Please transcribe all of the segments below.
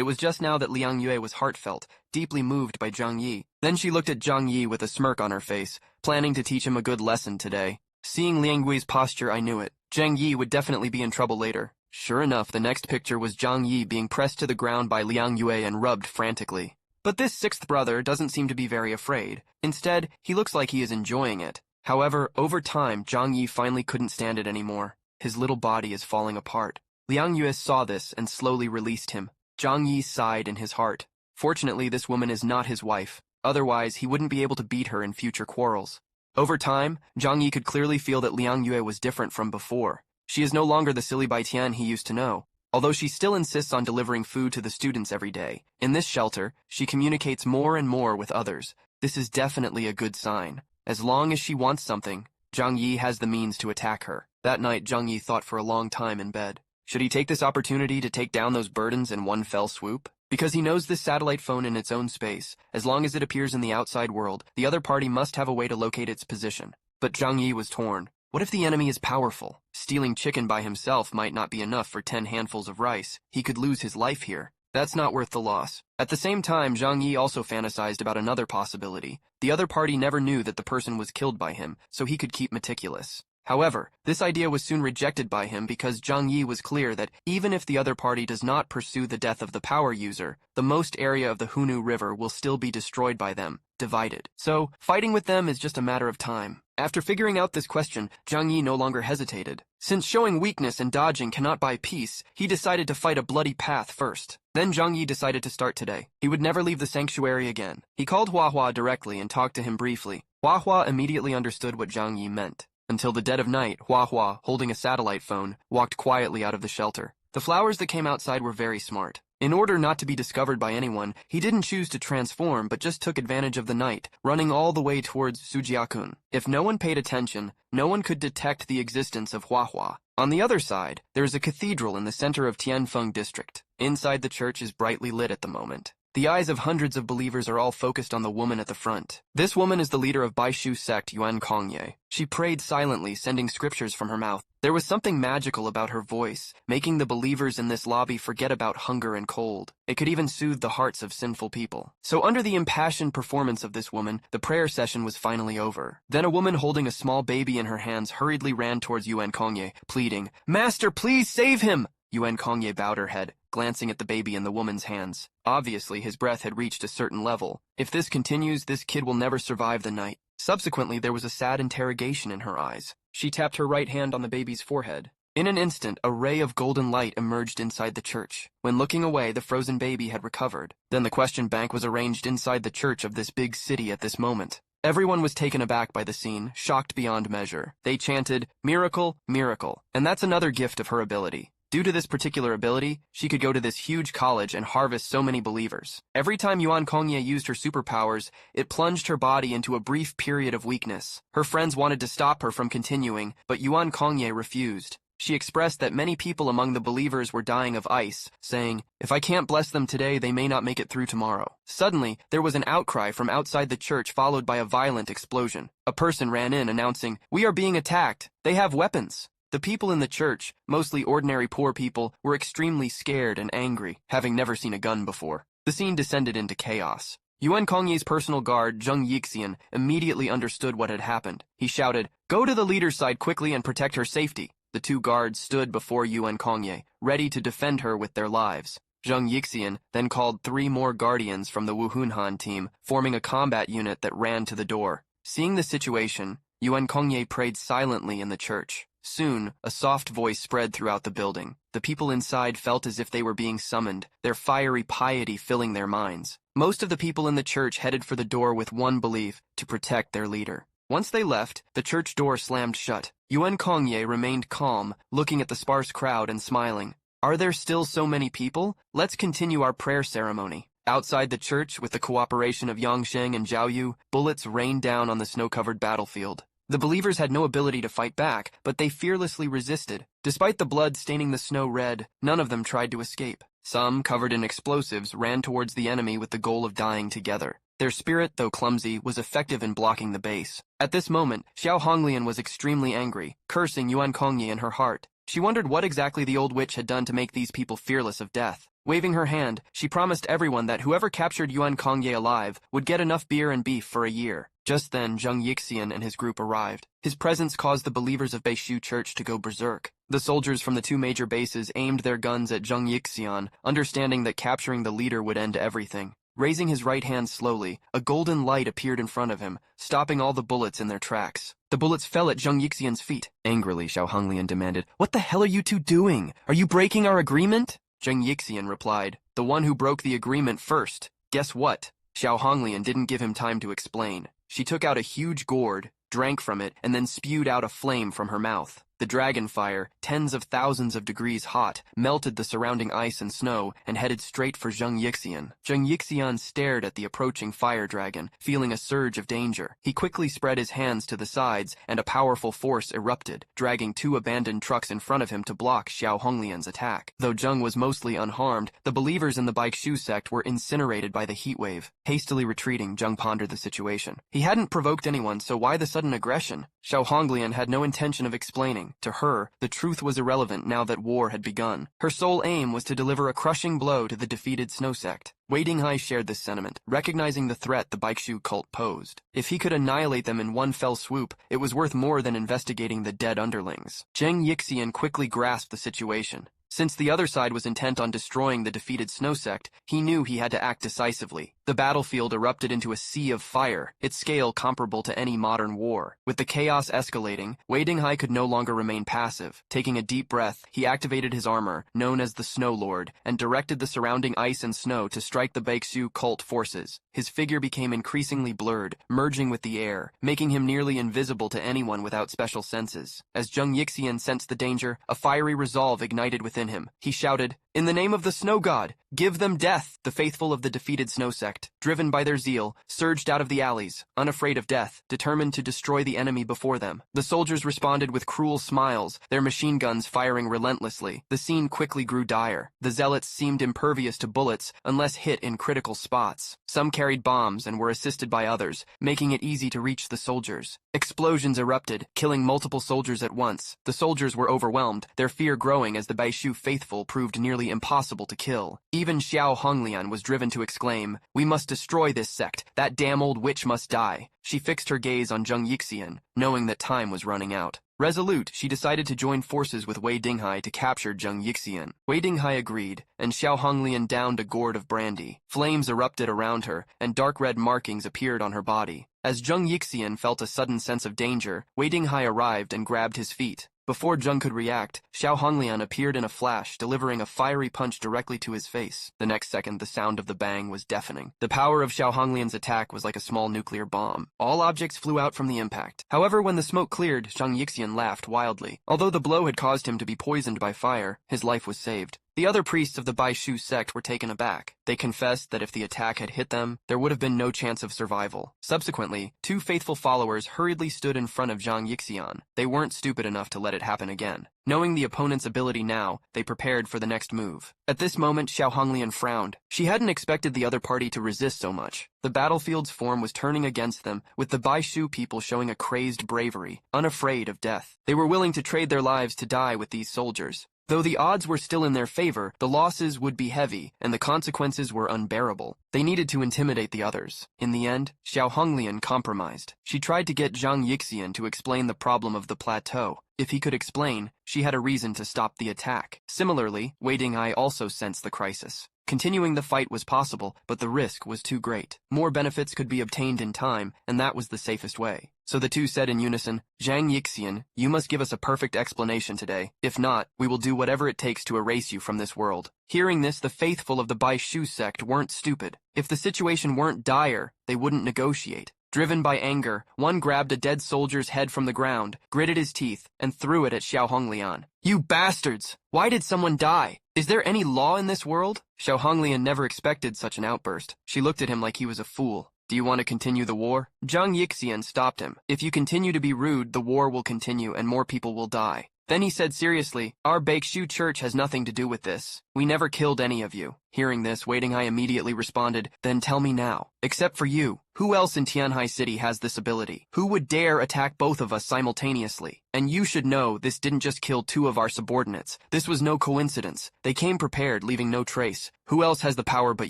was just now that Liang Yue was heartfelt, deeply moved by Zhang Yi. Then she looked at Zhang Yi with a smirk on her face, planning to teach him a good lesson today. Seeing Liang Yue's posture, I knew it. Zhang Yi would definitely be in trouble later. Sure enough, the next picture was Zhang Yi being pressed to the ground by Liang Yue and rubbed frantically. But this sixth brother doesn't seem to be very afraid. Instead, he looks like he is enjoying it. However, over time, Zhang Yi finally couldn't stand it anymore. His little body is falling apart. Liang Yue saw this and slowly released him. Zhang Yi sighed in his heart. Fortunately, this woman is not his wife. Otherwise, he wouldn't be able to beat her in future quarrels. Over time, Zhang Yi could clearly feel that Liang Yue was different from before. She is no longer the silly Baitian he used to know. Although she still insists on delivering food to the students every day, in this shelter, she communicates more and more with others. This is definitely a good sign. As long as she wants something, Zhang Yi has the means to attack her. That night, Zhang Yi thought for a long time in bed. Should he take this opportunity to take down those burdens in one fell swoop? Because he knows this satellite phone in its own space, as long as it appears in the outside world, the other party must have a way to locate its position. But Zhang Yi was torn. What if the enemy is powerful? Stealing chicken by himself might not be enough for 10 handfuls of rice. He could lose his life here. That's not worth the loss. At the same time, Zhang Yi also fantasized about another possibility. The other party never knew that the person was killed by him, so he could keep meticulous. However, this idea was soon rejected by him because Zhang Yi was clear that even if the other party does not pursue the death of the power user, the most area of the Hunu River will still be destroyed by them, divided. So, fighting with them is just a matter of time. After figuring out this question, Zhang Yi no longer hesitated. Since showing weakness and dodging cannot buy peace, he decided to fight a bloody path first. Then Zhang Yi decided to start today. He would never leave the sanctuary again. He called Hua Hua directly and talked to him briefly. Hua Hua immediately understood what Zhang Yi meant. Until the dead of night, Hua Hua, holding a satellite phone, walked quietly out of the shelter. The flowers that came outside were very smart. In order not to be discovered by anyone, he didn't choose to transform but just took advantage of the night, running all the way towards Sujiakun. If no one paid attention, no one could detect the existence of Hua Hua. On the other side, there is a cathedral in the center of Tianfeng district. Inside the church is brightly lit at the moment. The eyes of hundreds of believers are all focused on the woman at the front. This woman is the leader of Baishu sect Yuan Kongye. She prayed silently, sending scriptures from her mouth. There was something magical about her voice, making the believers in this lobby forget about hunger and cold. It could even soothe the hearts of sinful people. So under the impassioned performance of this woman, the prayer session was finally over. Then a woman holding a small baby in her hands hurriedly ran towards Yuan Kongye, pleading, "Master, please save him!" Yuan Kongye bowed her head, glancing at the baby in the woman's hands. Obviously, his breath had reached a certain level. If this continues, this kid will never survive the night. Subsequently, there was a sad interrogation in her eyes. She tapped her right hand on the baby's forehead. In an instant, a ray of golden light emerged inside the church. When looking away, the frozen baby had recovered. Then the question bank was arranged inside the church of this big city at this moment. Everyone was taken aback by the scene, shocked beyond measure. They chanted, "Miracle, miracle." And that's another gift of her ability. Due to this particular ability, she could go to this huge college and harvest so many believers. Every time Yuan Kongye used her superpowers, it plunged her body into a brief period of weakness. Her friends wanted to stop her from continuing, but Yuan Kongye refused. She expressed that many people among the believers were dying of ice, saying, "If I can't bless them today, they may not make it through tomorrow." Suddenly, there was an outcry from outside the church followed by a violent explosion. A person ran in announcing, "We are being attacked. They have weapons." The people in the church, mostly ordinary poor people, were extremely scared and angry, having never seen a gun before. The scene descended into chaos. Yuan Kongye's personal guard, Zhang Yixian, immediately understood what had happened. He shouted, "Go to the leader's side quickly and protect her safety." The two guards stood before Yuan Kongye, ready to defend her with their lives. Zhang Yixian then called 3 more guardians from the Wuhunhan team, forming a combat unit that ran to the door. Seeing the situation, Yuan Kongye prayed silently in the church. Soon, a soft voice spread throughout the building. The people inside felt as if they were being summoned, their fiery piety filling their minds. Most of the people in the church headed for the door with one belief, to protect their leader. Once they left, the church door slammed shut. Yuan Kongye remained calm, looking at the sparse crowd and smiling. "Are there still so many people? Let's continue our prayer ceremony." Outside the church, with the cooperation of Yangsheng and Zhao Yu, bullets rained down on the snow-covered battlefield. The believers had no ability to fight back, but they fearlessly resisted. Despite the blood staining the snow red, none of them tried to escape. Some, covered in explosives, ran towards the enemy with the goal of dying together. Their spirit, though clumsy, was effective in blocking the base. At this moment, Xiao Honglian was extremely angry, cursing Yuan Kongye in her heart. She wondered what exactly the old witch had done to make these people fearless of death. Waving her hand, she promised everyone that whoever captured Yuan Kongye alive would get enough beer and beef for a year. Just then, Zhang Yixian and his group arrived. His presence caused the believers of Beishu Church to go berserk. The soldiers from the two major bases aimed their guns at Zhang Yixian, understanding that capturing the leader would end everything. Raising his right hand slowly, a golden light appeared in front of him, stopping all the bullets in their tracks. The bullets fell at Zhang Yixian's feet. Angrily, Xiao Honglian demanded, "What the hell are you two doing? Are you breaking our agreement?" Zhang Yixian replied, "The one who broke the agreement first. Guess what?" Xiao Honglian didn't give him time to explain. She took out a huge gourd, drank from it, and then spewed out a flame from her mouth. The dragon fire, tens of thousands of degrees hot, melted the surrounding ice and snow and headed straight for Zhang Yixian. Zhang Yixian stared at the approaching fire dragon, feeling a surge of danger. He quickly spread his hands to the sides, and a powerful force erupted, dragging two abandoned trucks in front of him to block Xiao Honglian's attack. Though Zhang was mostly unharmed, the believers in the Baishu sect were incinerated by the heat wave. Hastily retreating, Zhang pondered the situation. He hadn't provoked anyone, so why the sudden aggression? Xiao Honglian had no intention of explaining. To her, the truth was irrelevant now that war had begun. Her sole aim was to deliver a crushing blow to the defeated Snow Sect. Wei Dinghai shared this sentiment, recognizing the threat the Baishu cult posed. If he could annihilate them in one fell swoop, it was worth more than investigating the dead underlings. Zhang Yixian quickly grasped the situation. Since the other side was intent on destroying the defeated Snow Sect, he knew he had to act decisively. The battlefield erupted into a sea of fire, its scale comparable to any modern war. With the chaos escalating, Wei Dinghai could no longer remain passive. Taking a deep breath, he activated his armor, known as the Snow Lord, and directed the surrounding ice and snow to strike the Baishu cult forces. His figure became increasingly blurred, merging with the air, making him nearly invisible to anyone without special senses. As Zhang Yixian sensed the danger, a fiery resolve ignited within him. He shouted, "In the name of the Snow God, give them death!" The faithful of the defeated Snow Sect, driven by their zeal, surged out of the alleys, unafraid of death, determined to destroy the enemy before them. The soldiers responded with cruel smiles, their machine guns firing relentlessly. The scene quickly grew dire. The zealots seemed impervious to bullets unless hit in critical spots. Some carried bombs and were assisted by others, making it easy to reach the soldiers. Explosions erupted, killing multiple soldiers at once. The soldiers were overwhelmed, their fear growing as the Baishu faithful proved nearly impossible to kill. Even Xiao Honglian was driven to exclaim, "We must destroy this sect. That damn old witch must die." She fixed her gaze on Zhang Yixian, knowing that time was running out. Resolute, she decided to join forces with Wei Dinghai to capture Zhang Yixian. Wei Dinghai agreed, and Xiao Honglian downed a gourd of brandy. Flames erupted around her, and dark red markings appeared on her body. As Zhang Yixian felt a sudden sense of danger, Wei Dinghai arrived and grabbed his feet. Before Zhang could react, Xiao Honglian appeared in a flash, delivering a fiery punch directly to his face. The next second, the sound of the bang was deafening. The power of Xiao Honglian's attack was like a small nuclear bomb. All objects flew out from the impact. However, when the smoke cleared, Zhang Yixian laughed wildly. Although the blow had caused him to be poisoned by fire, his life was saved. The other priests of the Baishu sect were taken aback. They confessed that if the attack had hit them, there would have been no chance of survival. Subsequently, two faithful followers hurriedly stood in front of Zhang Yixian. They weren't stupid enough to let it happen again. Knowing the opponent's ability now, they prepared for the next move. At this moment, Xiao Honglian frowned. She hadn't expected the other party to resist so much. The battlefield's form was turning against them, with the Baishu people showing a crazed bravery, unafraid of death. They were willing to trade their lives to die with these soldiers. Though the odds were still in their favor, the losses would be heavy, and the consequences were unbearable. They needed to intimidate the others. In the end, Xiao Honglian compromised. She tried to get Zhang Yixian to explain the problem of the plateau. If he could explain, she had a reason to stop the attack. Similarly, Wei Dinghai also sensed the crisis. Continuing the fight was possible, but the risk was too great. More benefits could be obtained in time, and that was the safest way. So the two said in unison, "Zhang Yixian, you must give us a perfect explanation today. If not, we will do whatever it takes to erase you from this world." Hearing this, the faithful of the Baishu sect weren't stupid. If the situation weren't dire, they wouldn't negotiate. Driven by anger, one grabbed a dead soldier's head from the ground, gritted his teeth, and threw it at Xiao Honglian. "You bastards! Why did someone die? Is there any law in this world?" Xiao Honglian never expected such an outburst. She looked at him like he was a fool. "Do you want to continue the war?" Zhang Yixian stopped him. "If you continue to be rude, the war will continue and more people will die." Then he said seriously, "Our Baishu church has nothing to do with this. We never killed any of you. Hearing this, Waiting Hai immediately responded, "Then tell me now. Except for you, who else in Tianhai City has this ability? Who would dare attack both of us simultaneously? And you should know this didn't just kill 2 of our subordinates. This was no coincidence. They came prepared, leaving no trace. Who else has the power but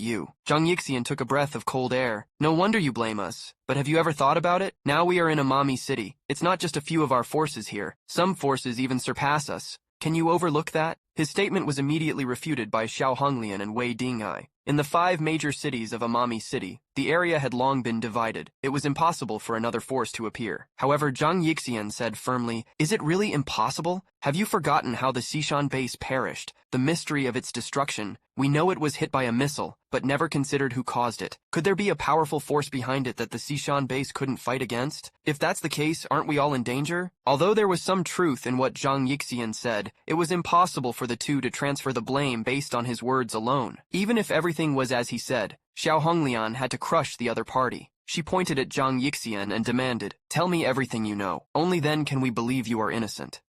you?" Zhang Yixian took a breath of cold air. "No wonder you blame us. But have you ever thought about it? Now we are in Amami City. It's not just a few of our forces here. Some forces even surpass us. Can you overlook that?" His statement was immediately refuted by Xiao Honglian and Wei Dinghai. In the 5 major cities of Amami City, the area had long been divided. It was impossible for another force to appear. However, Zhang Yixian said firmly, "Is it really impossible? Have you forgotten how the Xishan base perished? The mystery of its destruction? We know it was hit by a missile, but never considered who caused it. Could there be a powerful force behind it that the Xishan base couldn't fight against? If that's the case, aren't we all in danger?" Although there was some truth in what Zhang Yixian said, it was impossible for the two to transfer the blame based on his words alone. Even if everything was as he said, Xiao Honglian had to crush the other party. She pointed at Zhang Yixian and demanded, "Tell me everything you know. Only then can we believe you are innocent."